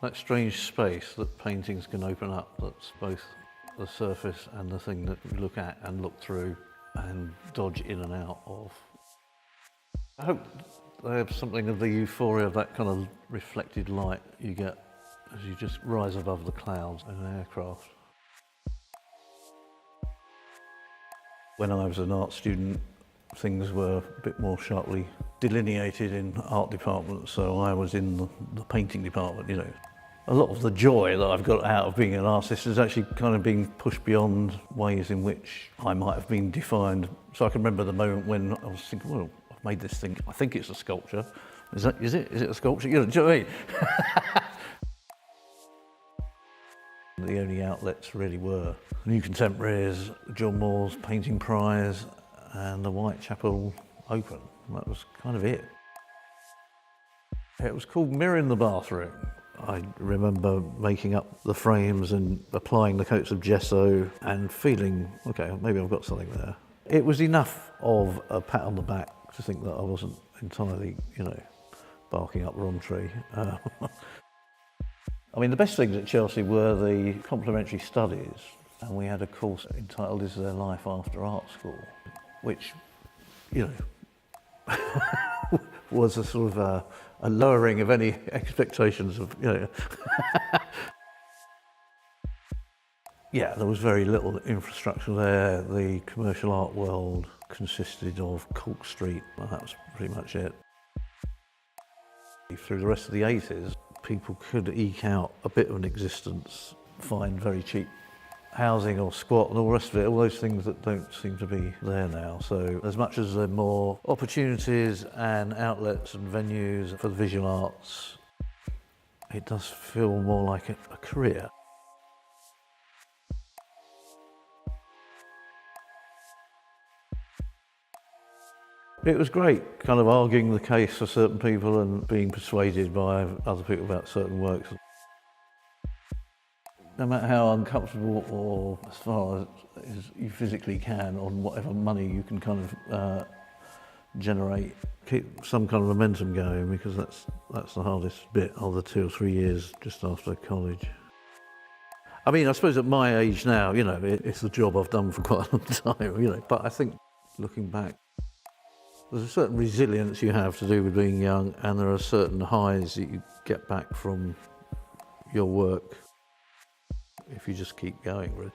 That strange space that paintings can open up, that's both the surface and the thing that you look at and look through and dodge in and out of. I hope they have something of the euphoria of that kind of reflected light you get as you just rise above the clouds in an aircraft. When I was an art student, things were a bit more sharply delineated in art departments, so I was in the painting department, you know. A lot of the joy that I've got out of being an artist is actually kind of being pushed beyond ways in which I might have been defined. So I can remember the moment when I was thinking, well, I've made this thing, I think it's a sculpture. Is it a sculpture? You know, do you know what I mean? The only outlets really were New Contemporaries, John Moore's Painting Prize and the Whitechapel Open. That was kind of it. It was called Mirror in the Bathroom. I remember making up the frames and applying the coats of gesso and feeling, okay, maybe I've got something there. It was enough of a pat on the back to think that I wasn't entirely, you know, barking up the wrong tree. I mean, the best things at Chelsea were the complementary studies, and we had a course entitled Is There Life After Art School, which, you know, was a sort of a lowering of any expectations of, you know. Yeah, there was very little infrastructure there. The commercial art world consisted of Cork Street, and that was pretty much it. Through the rest of the 80s, people could eke out a bit of an existence, find very cheap housing or squat and all the rest of it, all those things that don't seem to be there now. So as much as there are more opportunities and outlets and venues for the visual arts, it does feel more like a career. It was great, kind of arguing the case for certain people and being persuaded by other people about certain works. No matter how uncomfortable or as far as you physically can on whatever money you can kind of generate, keep some kind of momentum going, because that's the hardest bit of the 2 or 3 years just after college. I mean, I suppose at my age now, you know, it's a job I've done for quite a long time, you know, but I think looking back, there's a certain resilience you have to do with being young, and there are certain highs that you get back from your work if you just keep going, really.